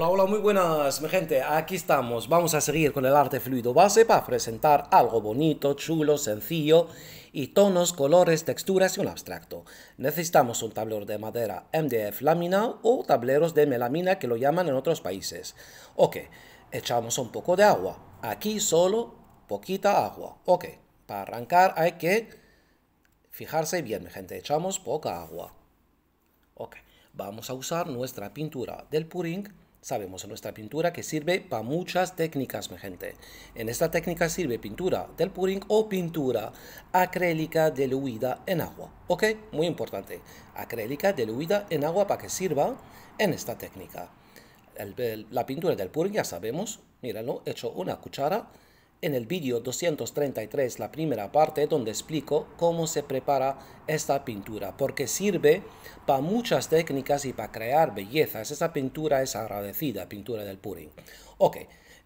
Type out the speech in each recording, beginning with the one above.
Hola, hola, muy buenas, mi gente. Aquí estamos. Vamos a seguir con el arte fluido base para presentar algo bonito, chulo, sencillo y tonos, colores, texturas y un abstracto. Necesitamos un tablero de madera MDF laminado o tableros de melamina que lo llaman en otros países. Ok, echamos un poco de agua. Aquí solo poquita agua. Ok, para arrancar hay que fijarse bien, mi gente. Echamos poca agua. Ok, vamos a usar nuestra pintura del Puring. Sabemos en nuestra pintura que sirve para muchas técnicas, mi gente. En esta técnica sirve pintura del Puring o pintura acrílica diluida en agua. Ok, muy importante. Acrílica diluida en agua para que sirva en esta técnica. La pintura del Puring ya sabemos, míralo, he hecho una cuchara en el vídeo 233, la primera parte, donde explico cómo se prepara esta pintura, porque sirve para muchas técnicas y para crear bellezas. Esta pintura es agradecida, pintura del Puring. Ok,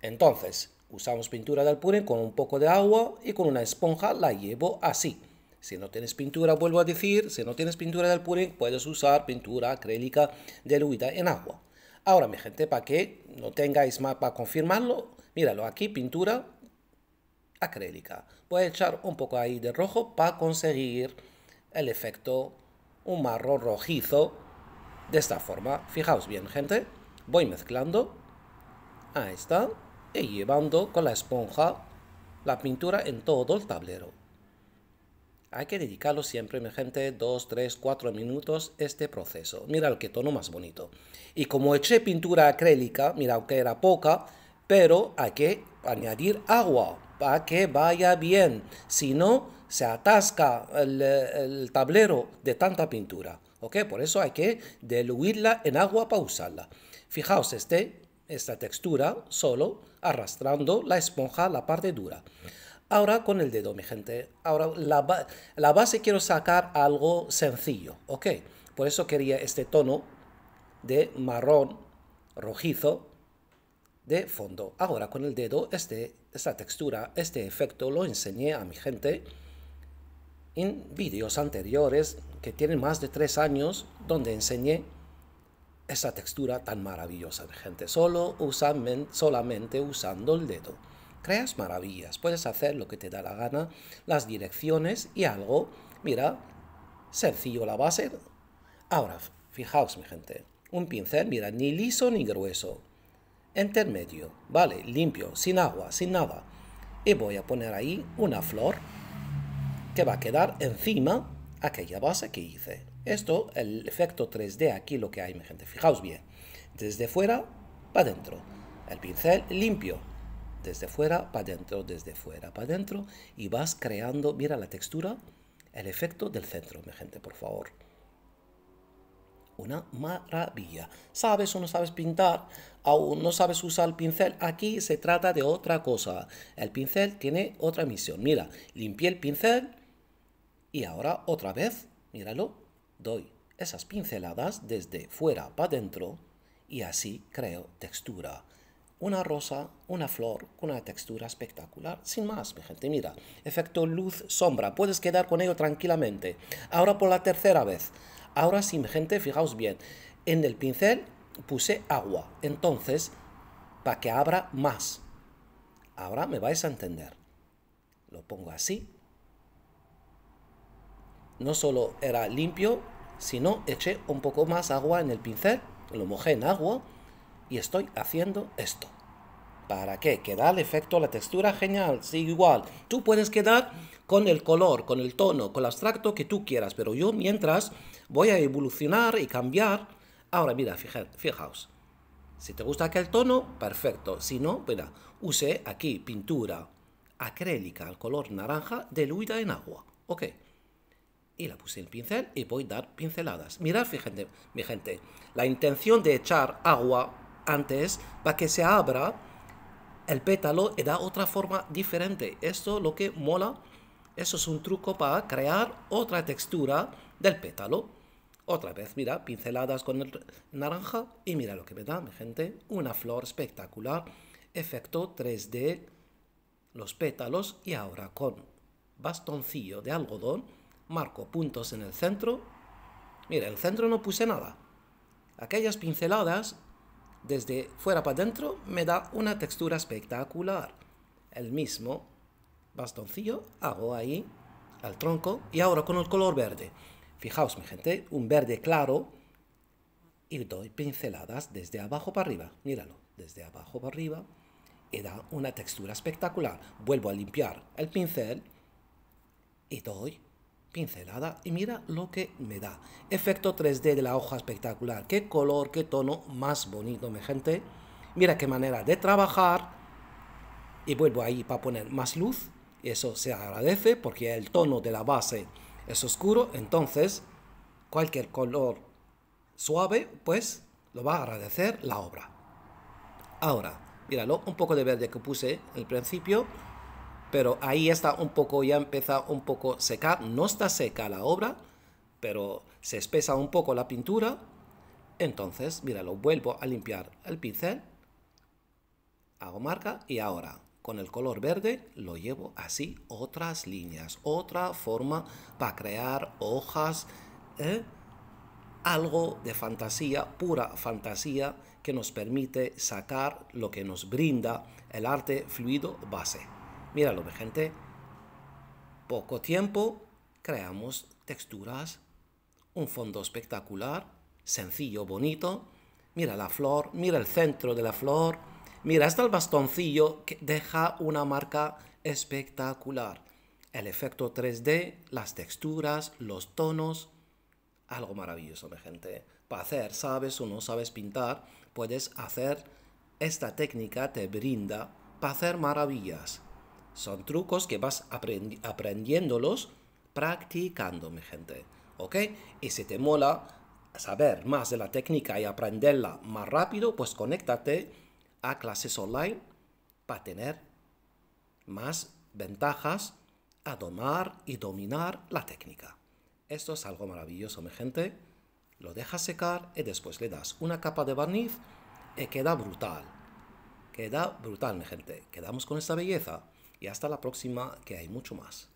entonces usamos pintura del Puring con un poco de agua y con una esponja la llevo así. Si no tienes pintura, vuelvo a decir, si no tienes pintura del Puring, puedes usar pintura acrílica diluida en agua. Ahora, mi gente, para que no tengáis más, para confirmarlo, míralo aquí, pintura acrílica. Voy a echar un poco ahí de rojo para conseguir el efecto un marrón rojizo de esta forma. Fijaos bien, gente. Voy mezclando. Ahí está. Y llevando con la esponja la pintura en todo el tablero. Hay que dedicarlo siempre, mi gente, 2, 3, 4 minutos este proceso. Mira el que tono más bonito. Y como eché pintura acrílica, mira, aunque era poca, pero hay que añadir agua para que vaya bien. Si no, se atasca el tablero de tanta pintura. ¿Ok? Por eso hay que diluirla en agua para usarla. Fijaos esta textura solo arrastrando la esponja a la parte dura. Ahora con el dedo, mi gente. Ahora la base quiero sacar algo sencillo, ¿ok? Por eso quería este tono de marrón rojizo de fondo. Ahora con el dedo, esta textura, este efecto lo enseñé a mi gente en vídeos anteriores que tienen más de 3 años, donde enseñé esa textura tan maravillosa, mi gente. Solamente usando el dedo. Creas maravillas, puedes hacer lo que te da la gana, las direcciones y algo, mira, sencillo la base. Ahora, fijaos, mi gente, un pincel, mira, ni liso ni grueso, intermedio, vale, limpio, sin agua, sin nada. Y voy a poner ahí una flor que va a quedar encima aquella base que hice. Esto, el efecto 3D aquí lo que hay, mi gente. Fijaos bien. Desde fuera para adentro. El pincel limpio. Desde fuera para adentro, desde fuera para adentro. Y vas creando, mira la textura, el efecto del centro, mi gente, por favor. Una maravilla. ¿Sabes o no sabes pintar? ¿Aún no sabes usar el pincel? Aquí se trata de otra cosa. El pincel tiene otra misión. Mira, limpié el pincel y ahora otra vez, míralo, doy esas pinceladas desde fuera para adentro y así creo textura. Una rosa, una flor con una textura espectacular. Sin más, mi gente, mira. Efecto luz-sombra. Puedes quedar con ello tranquilamente. Ahora por la tercera vez. Ahora sí, mi gente, fijaos bien. En el pincel puse agua. Entonces, para que abra más. Ahora me vais a entender. Lo pongo así. No solo era limpio, sino eché un poco más agua en el pincel, lo mojé en agua y estoy haciendo esto. ¿Para qué? Que da el efecto, la textura genial, sí, igual. Tú puedes quedar con el color, con el tono, con el abstracto que tú quieras, pero yo mientras voy a evolucionar y cambiar. Ahora mira, fijaos. Si te gusta aquel tono, perfecto. Si no, mira, usé aquí pintura acrílica al color naranja diluida en agua. Ok. Y la puse en el pincel y voy a dar pinceladas. Mirad, fíjate, mi gente, la intención de echar agua antes para que se abra el pétalo y da otra forma diferente. Esto lo que mola, eso es un truco para crear otra textura del pétalo. Otra vez, mira, pinceladas con el naranja y mira lo que me da, mi gente, una flor espectacular, efecto 3D, los pétalos y ahora con bastoncillo de algodón marco puntos en el centro. Mira, en el centro no puse nada. Aquellas pinceladas desde fuera para adentro me da una textura espectacular. El mismo bastoncillo hago ahí al tronco y ahora con el color verde. Fijaos, mi gente, un verde claro y doy pinceladas desde abajo para arriba. Míralo, desde abajo para arriba y da una textura espectacular. Vuelvo a limpiar el pincel y doy pincelada y mira lo que me da. Efecto 3D de la hoja espectacular. Qué color, qué tono más bonito, mi gente. Mira qué manera de trabajar. Y vuelvo ahí para poner más luz. Y eso se agradece porque el tono de la base es oscuro. Entonces, cualquier color suave, pues lo va a agradecer la obra. Ahora, míralo, un poco de verde que puse al principio. Pero ahí está un poco, ya empieza un poco a secar. No está seca la obra, pero se espesa un poco la pintura. Entonces, míralo, vuelvo a limpiar el pincel. Hago marca y ahora con el color verde lo llevo así, otras líneas, otra forma para crear hojas, algo de fantasía, pura fantasía, que nos permite sacar lo que nos brinda el arte fluido base. Míralo, gente. Poco tiempo, creamos texturas, un fondo espectacular, sencillo, bonito. Mira la flor, mira el centro de la flor. Mira, hasta el bastoncillo que deja una marca espectacular. El efecto 3D, las texturas, los tonos. Algo maravilloso, mi gente. Para hacer, sabes o no sabes pintar, puedes hacer esta técnica, te brinda para hacer maravillas. Son trucos que vas aprendiéndolos practicando, mi gente. ¿Ok? Y si te mola saber más de la técnica y aprenderla más rápido, pues conéctate a clases online para tener más ventajas a domar y dominar la técnica. Esto es algo maravilloso, mi gente. Lo dejas secar y después le das una capa de barniz y queda brutal. Queda brutal, mi gente. Quedamos con esta belleza y hasta la próxima, que hay mucho más.